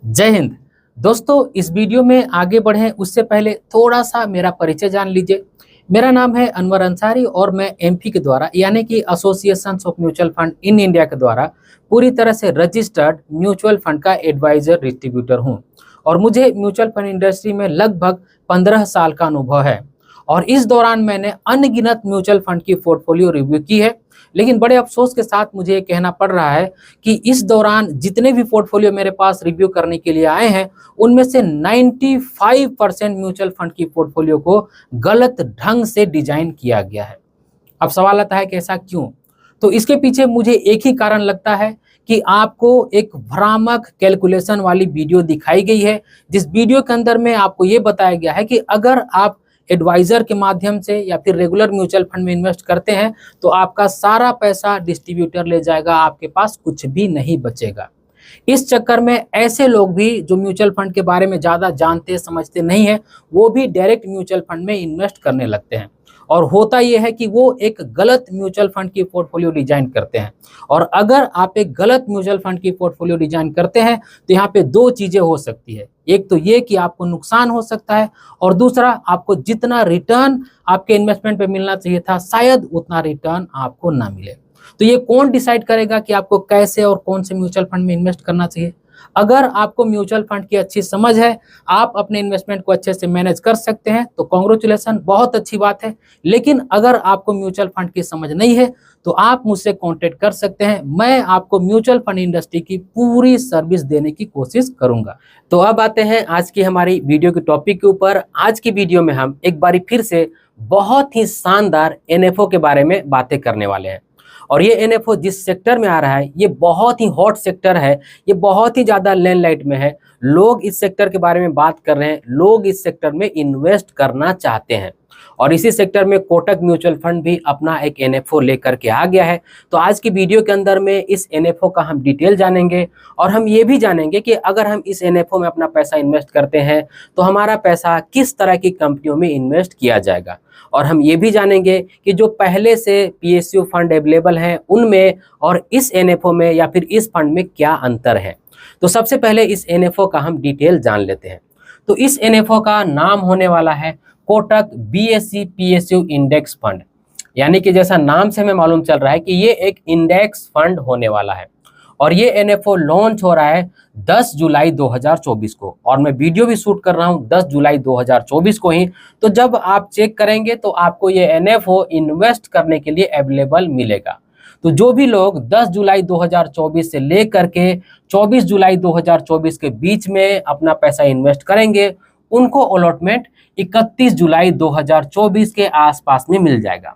जय हिंद। दोस्तों, इस वीडियो में आगे बढ़ें उससे पहले थोड़ा सा मेरा परिचय जान लीजिए। मेरा नाम है अनवर अंसारी और मैं एमपी के द्वारा यानी कि association of mutual fund in India के द्वारा पूरी तरह से रजिस्टर्ड म्यूचुअल फंड का एडवाइजर डिस्ट्रीब्यूटर हूं। और मुझे म्यूचुअल फंड इंडस्ट्री में लगभग 15 साल का अनुभव है। और इस दौरान मैंने अनगिनत म्यूचुअल फंड की पोर्टफोलियो रिव्यू की है। लेकिन बड़े अफसोस के साथ मुझे ये कहना पड़ रहा है कि इस दौरान जितने भी पोर्टफोलियो मेरे पास रिव्यू करने के लिए आए हैं, उनमें से 95% म्यूचुअल फंड की पोर्टफोलियो को गलत ढंग से डिजाइन किया गया है। अब सवाल आता है कि ऐसा क्यों? तो इसके पीछे मुझे एक ही कारण लगता है कि आपको एक भ्रामक कैलकुलेशन वाली वीडियो दिखाई गई है, जिस वीडियो के अंदर में आपको ये बताया गया है कि अगर आप एडवाइजर के माध्यम से या फिर रेगुलर म्यूचुअल फंड में इन्वेस्ट करते हैं तो आपका सारा पैसा डिस्ट्रीब्यूटर ले जाएगा, आपके पास कुछ भी नहीं बचेगा। इस चक्कर में ऐसे लोग भी जो म्यूचुअल फंड के बारे में ज़्यादा जानते समझते नहीं है, वो भी डायरेक्ट म्यूचुअल फंड में इन्वेस्ट करने लगते हैं। और होता यह है कि वो एक गलत म्यूचुअल फंड की पोर्टफोलियो डिजाइन करते हैं। और अगर आप एक गलत म्यूचुअल फंड की पोर्टफोलियो डिजाइन करते हैं तो यहाँ पे दो चीजें हो सकती है। एक तो ये कि आपको नुकसान हो सकता है, और दूसरा आपको जितना रिटर्न आपके इन्वेस्टमेंट पे मिलना चाहिए था शायद उतना रिटर्न आपको ना मिले। तो ये कौन डिसाइड करेगा कि आपको कैसे और कौन से म्यूचुअल फंड में इन्वेस्ट करना चाहिए? अगर आपको म्यूचुअल फंड की अच्छी समझ है, आप अपने इन्वेस्टमेंट को अच्छे से मैनेज कर सकते हैं, तो कांग्रेचुलेसन, बहुत अच्छी बात है। लेकिन अगर आपको म्यूचुअल फंड की समझ नहीं है तो आप मुझसे कांटेक्ट कर सकते हैं। मैं आपको म्यूचुअल फंड इंडस्ट्री की पूरी सर्विस देने की कोशिश करूंगा। तो अब आते हैं आज की हमारी वीडियो के टॉपिक के ऊपर। आज की वीडियो में हम एक बारी फिर से बहुत ही शानदार एनएफओ के बारे में बातें करने वाले हैं। और ये एनएफओ जिस सेक्टर में आ रहा है, ये बहुत ही हॉट सेक्टर है, ये बहुत ही ज़्यादा लैंडलाइट में है। लोग इस सेक्टर के बारे में बात कर रहे हैं, लोग इस सेक्टर में इन्वेस्ट करना चाहते हैं। और इसी सेक्टर में कोटक म्यूचुअल फंड भी अपना एक एनएफओ लेकर के आ गया है। तो आज की वीडियो के अंदर में इस एनएफओ का हम डिटेल जानेंगे, और हम ये भी जानेंगे कि अगर हम इस एनएफओ में अपना पैसा इन्वेस्ट करते हैं तो हमारा पैसा किस तरह की कंपनियों में इन्वेस्ट किया जाएगा। और हम ये भी जानेंगे कि जो पहले से पीएसयू फंड अवेलेबल हैं उनमें और इस एनएफओ में या फिर इस फंड में क्या अंतर है। तो सबसे पहले इस एनएफओ का हम डिटेल जान लेते हैं। तो इस एनएफओ का नाम होने वाला है Kotak BSE PSU index fund. यानी कि जैसा नाम से हमें मालूम चल रहा है कि ये एक इंडेक्स फंड होने वाला है। और ये एनएफओ लॉन्च हो रहा है 10 जुलाई 2024 को, और मैं वीडियो भी शूट कर रहा हूँ 10 जुलाई 2024 को ही। तो जब आप चेक करेंगे तो आपको ये एनएफओ इन्वेस्ट करने के लिए अवेलेबल मिलेगा। तो जो भी लोग 10 जुलाई 2024 से लेकर के 24 जुलाई 2024 के बीच में अपना पैसा इन्वेस्ट करेंगे, उनको अलॉटमेंट 31 जुलाई 2024 के आसपास में मिल जाएगा।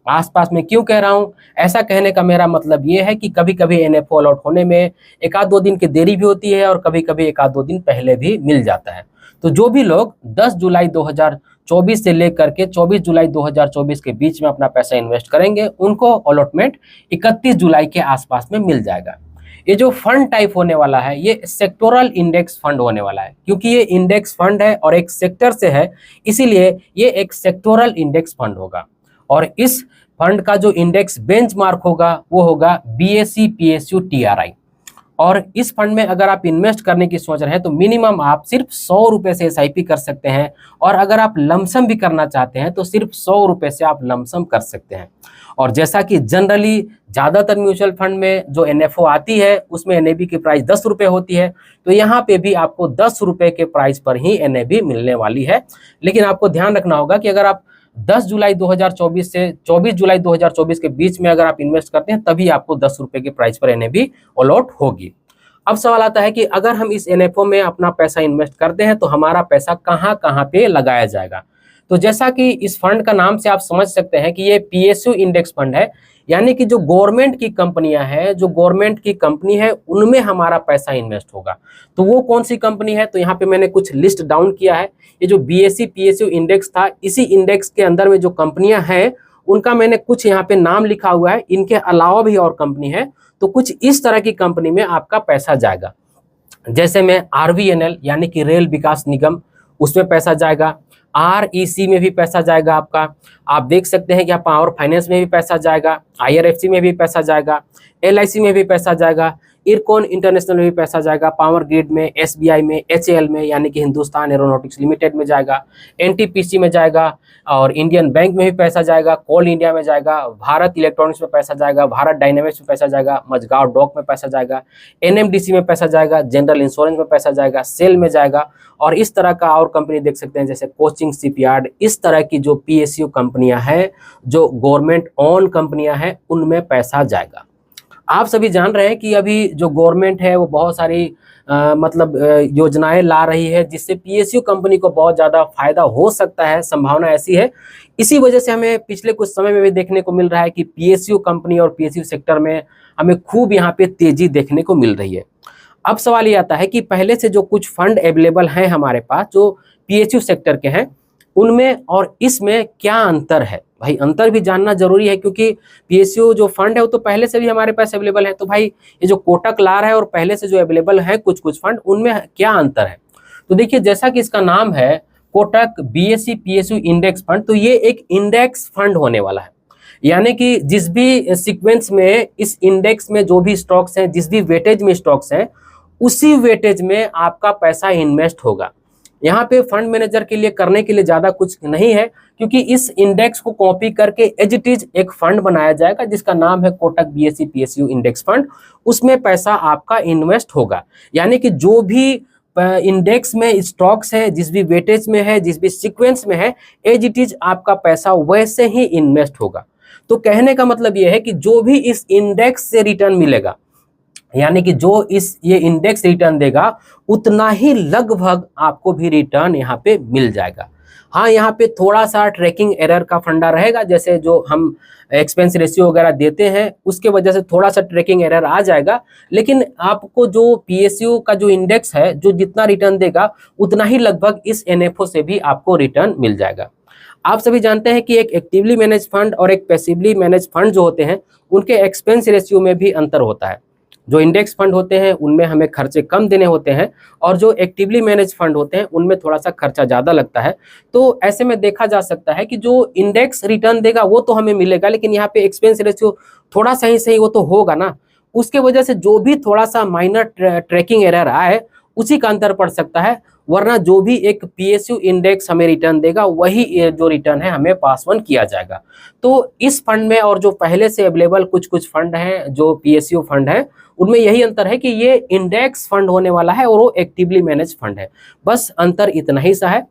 आसपास में क्यों कह रहा हूं? ऐसा कहने का मेरा मतलब ये है कि कभी कभी एनएफओ अलॉट होने में एक आध दो दिन की देरी भी होती है, और कभी कभी एक आध दो दिन पहले भी मिल जाता है। तो जो भी लोग 10 जुलाई 2024 से लेकर के 24 जुलाई 2024 के बीच में अपना पैसा इन्वेस्ट करेंगे, उनको अलॉटमेंट 31 जुलाई के आसपास में मिल जाएगा। ये जो फंड टाइप होने वाला है, ये सेक्टोरल इंडेक्स फंड होने वाला है। क्योंकि ये इंडेक्स फंड है और एक सेक्टर से है, इसीलिए ये एक सेक्टोरल इंडेक्स फंड होगा। और इस फंड का जो इंडेक्स बेंचमार्क होगा वो होगा बीएसई पीएसयू टीआरआई। और इस फंड में अगर आप इन्वेस्ट करने की सोच रहे हैं तो मिनिमम आप सिर्फ 100 रुपए से एसआईपी कर सकते हैं, और अगर आप लमसम भी करना चाहते हैं तो सिर्फ 100 रुपए से आप लमसम कर सकते हैं। और जैसा कि जनरली ज़्यादातर म्यूचुअल फंड में जो एनएफओ आती है उसमें एनएबी की प्राइस 10 रुपये होती है, तो यहाँ पे भी आपको 10 रुपये के प्राइस पर ही एनएबी मिलने वाली है। लेकिन आपको ध्यान रखना होगा कि अगर आप 10 जुलाई 2024 से 24 जुलाई 2024 के बीच में अगर आप इन्वेस्ट करते हैं तभी आपको 10 रुपये के प्राइस पर एनएबी अलॉट होगी। अब सवाल आता है कि अगर हम इस एनएफओ में अपना पैसा इन्वेस्ट करते हैं तो हमारा पैसा कहाँ कहाँ पे लगाया जाएगा। तो जैसा कि इस फंड का नाम से आप समझ सकते हैं कि ये पीएसयू इंडेक्स फंड है, यानी कि जो गवर्नमेंट की कंपनियां हैं, जो गवर्नमेंट की कंपनी है, उनमें हमारा पैसा इन्वेस्ट होगा। तो वो कौन सी कंपनी है? तो यहाँ पे मैंने कुछ लिस्ट डाउन किया है। ये जो बीएसई पीएसयू इंडेक्स था, इसी इंडेक्स के अंदर में जो कंपनियां हैं उनका मैंने कुछ यहाँ पे नाम लिखा हुआ है। इनके अलावा भी और कंपनी है, तो कुछ इस तरह की कंपनी में आपका पैसा जाएगा। जैसे में आरवीएनएल यानी कि रेल विकास निगम, उसमें पैसा जाएगा। आरईसी में भी पैसा जाएगा आपका। आप देख सकते हैं कि पावर फाइनेंस में भी पैसा जाएगा, आईआरएफसी में भी पैसा जाएगा, एलआईसी में भी पैसा जाएगा। इरकॉन इंटरनेशनल में भी पैसा जाएगा, पावर ग्रिड में, एसबीआई में, एचएएल में यानी कि हिंदुस्तान एरोनॉटिक्स लिमिटेड में जाएगा, एनटीपीसी में जाएगा और इंडियन बैंक में भी पैसा जाएगा, कोल इंडिया में जाएगा, भारत इलेक्ट्रॉनिक्स में पैसा जाएगा, भारत डायनेमिक्स में पैसा जाएगा, मझगांव डॉक में पैसा जाएगा, एनएमडीसी में पैसा जाएगा, जनरल इंश्योरेंस में पैसा जाएगा, सेल में जाएगा और इस तरह का और कंपनी देख सकते हैं जैसे कोचिंग शिपयार्ड। इस तरह की जो पीएसयू कंपनियां हैं, जो गवर्नमेंट ओन कंपनियां हैं, उनमें पैसा जाएगा। आप सभी जान रहे हैं कि अभी जो गवर्नमेंट है वो बहुत सारी योजनाएं ला रही है जिससे पीएसयू कंपनी को बहुत ज़्यादा फायदा हो सकता है, संभावना ऐसी है। इसी वजह से हमें पिछले कुछ समय में भी देखने को मिल रहा है कि पीएसयू कंपनी और पीएसयू सेक्टर में हमें खूब यहाँ पे तेजी देखने को मिल रही है। अब सवाल ये आता है कि पहले से जो कुछ फंड अवेलेबल हैं हमारे पास जो पीएसयू सेक्टर के हैं, उनमें और इसमें क्या अंतर है। भाई अंतर भी जानना जरूरी है क्योंकि पीएसयू जो फंड है वो तो पहले से भी हमारे पास अवेलेबल है, तो भाई ये जो कोटक ला रहा है और पहले से जो अवेलेबल है कुछ कुछ फंड, उनमें क्या अंतर है। तो देखिए, जैसा कि इसका नाम है Kotak BSE PSU index fund, तो ये एक इंडेक्स फंड होने वाला है। यानी कि जिस भी सीक्वेंस में इस इंडेक्स में जो भी स्टॉक्स हैं, जिस भी वेटेज में स्टॉक्स हैं, उसी वेटेज में आपका पैसा इन्वेस्ट होगा। यहाँ पे फंड मैनेजर के लिए करने के लिए ज़्यादा कुछ नहीं है क्योंकि इस इंडेक्स को कॉपी करके एज इट इज एक फंड बनाया जाएगा जिसका नाम है Kotak BSE PSU index fund. उसमें पैसा आपका इन्वेस्ट होगा। यानी कि जो भी इंडेक्स में स्टॉक्स है, जिस भी वेटेज में है, जिस भी सीक्वेंस में है, एज इट इज आपका पैसा वैसे ही इन्वेस्ट होगा। तो कहने का मतलब यह है कि जो भी इस इंडेक्स से रिटर्न मिलेगा, यानी कि जो ये इंडेक्स रिटर्न देगा, उतना ही लगभग आपको भी रिटर्न यहाँ पे मिल जाएगा। हाँ, यहाँ पे थोड़ा सा ट्रैकिंग एरर का फंडा रहेगा, जैसे जो हम एक्सपेंस रेशियो वगैरह देते हैं उसके वजह से थोड़ा सा ट्रैकिंग एरर आ जाएगा, लेकिन आपको जो पीएसयू का जो इंडेक्स है, जो जितना रिटर्न देगा उतना ही लगभग इस एनएफओ से भी आपको रिटर्न मिल जाएगा। आप सभी जानते हैं कि एक एक्टिवली मैनेज फंड और एक पैसिवली मैनेज फंड जो होते हैं, उनके एक्सपेंस रेशियो में भी अंतर होता है। जो इंडेक्स फंड होते हैं उनमें हमें खर्चे कम देने होते हैं और जो एक्टिवली मैनेज फंड होते हैं उनमें थोड़ा सा खर्चा ज़्यादा लगता है। तो ऐसे में देखा जा सकता है कि जो इंडेक्स रिटर्न देगा वो तो हमें मिलेगा, लेकिन यहाँ पे एक्सपेंस रेशियो थोड़ा सही वो तो होगा ना। उसके वजह से जो भी थोड़ा सा माइनर ट्रैकिंग एरर आए उसी का अंतर पड़ सकता है, वरना जो भी एक पीएसयू इंडेक्स हमें रिटर्न देगा वही जो रिटर्न है हमें पास ऑन किया जाएगा। तो इस फंड में और जो पहले से अवेलेबल कुछ फंड हैं जो पीएसयू फंड है, उनमें यही अंतर है कि ये इंडेक्स फंड होने वाला है और वो एक्टिवली मैनेज फंड है। बस अंतर इतना ही सा है।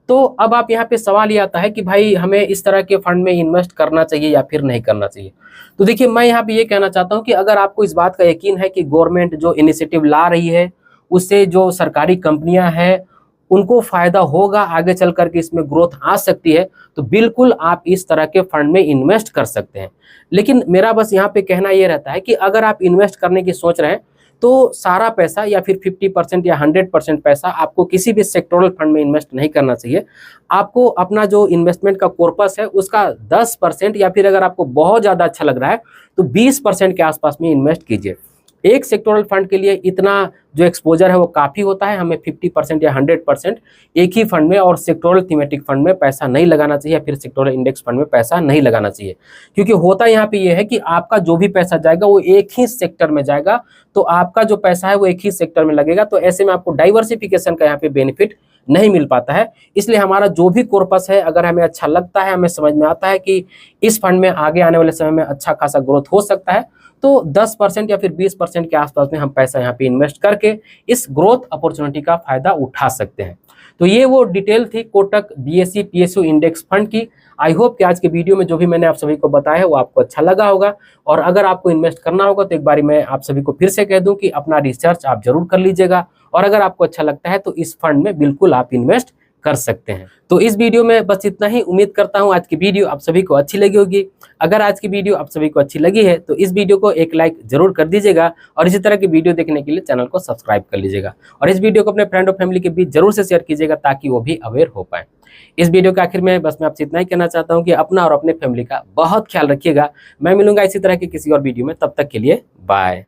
तो अब आप यहाँ पे सवाल ये आता है कि भाई हमें इस तरह के फंड में इन्वेस्ट करना चाहिए या फिर नहीं करना चाहिए। तो देखिए, मैं यहाँ पे ये कहना चाहता हूँ कि अगर आपको इस बात का यकीन है कि गवर्नमेंट जो इनिशिएटिव ला रही है उससे जो सरकारी कंपनियां हैं उनको फायदा होगा, आगे चल करके इसमें ग्रोथ आ सकती है, तो बिल्कुल आप इस तरह के फंड में इन्वेस्ट कर सकते हैं। लेकिन मेरा बस यहाँ पे कहना ये रहता है कि अगर आप इन्वेस्ट करने की सोच रहे हैं तो सारा पैसा या फिर 50% या 100% पैसा आपको किसी भी सेक्टोरल फंड में इन्वेस्ट नहीं करना चाहिए। आपको अपना जो इन्वेस्टमेंट का कॉर्पस है उसका 10% या फिर अगर आपको बहुत ज़्यादा अच्छा लग रहा है तो 20% के आसपास में इन्वेस्ट कीजिए। एक सेक्टोरल फंड के लिए इतना जो एक्सपोजर है वो काफ़ी होता है। हमें 50% या 100% एक ही फंड में और सेक्टोरल थीमेटिक फंड में पैसा नहीं लगाना चाहिए, या फिर सेक्टोरल इंडेक्स फंड में पैसा नहीं लगाना चाहिए। क्योंकि होता यहाँ पे ये है कि आपका जो भी पैसा जाएगा वो एक ही सेक्टर में जाएगा, तो आपका जो पैसा है वो एक ही सेक्टर में लगेगा। तो ऐसे में आपको डाइवर्सिफिकेशन का यहाँ पे बेनिफिट नहीं मिल पाता है। इसलिए हमारा जो भी कॉर्पस है, अगर हमें अच्छा लगता है, हमें समझ में आता है कि इस फंड में आगे आने वाले समय में अच्छा खासा ग्रोथ हो सकता है, तो 10% या फिर 20% के आसपास में हम पैसा यहाँ पे इन्वेस्ट करके इस ग्रोथ अपॉर्चुनिटी का फायदा उठा सकते हैं। तो ये वो डिटेल थी Kotak BSE PSU index fund की। आई होप कि आज के वीडियो में जो भी मैंने आप सभी को बताया है वो आपको अच्छा लगा होगा। और अगर आपको इन्वेस्ट करना होगा तो एक बारी मैं आप सभी को फिर से कह दूं कि अपना रिसर्च आप जरूर कर लीजिएगा, और अगर आपको अच्छा लगता है तो इस फंड में बिल्कुल आप इन्वेस्ट कर सकते हैं। तो इस वीडियो में बस इतना ही। उम्मीद करता हूं आज की वीडियो आप सभी को अच्छी लगी होगी। अगर आज की वीडियो आप सभी को अच्छी लगी है तो इस वीडियो को एक लाइक जरूर कर दीजिएगा, और इसी तरह की वीडियो देखने के लिए चैनल को सब्सक्राइब कर लीजिएगा, और इस वीडियो को अपने फ्रेंड और फैमिली के बीच जरूर से शेयर कीजिएगा ताकि वो भी अवेयर हो पाए। इस वीडियो के आखिर में बस मैं आपसे इतना ही कहना चाहता हूँ कि अपना और अपने फैमिली का बहुत ख्याल रखिएगा। मैं मिलूंगा इसी तरह के किसी और वीडियो में, तब तक के लिए बाय।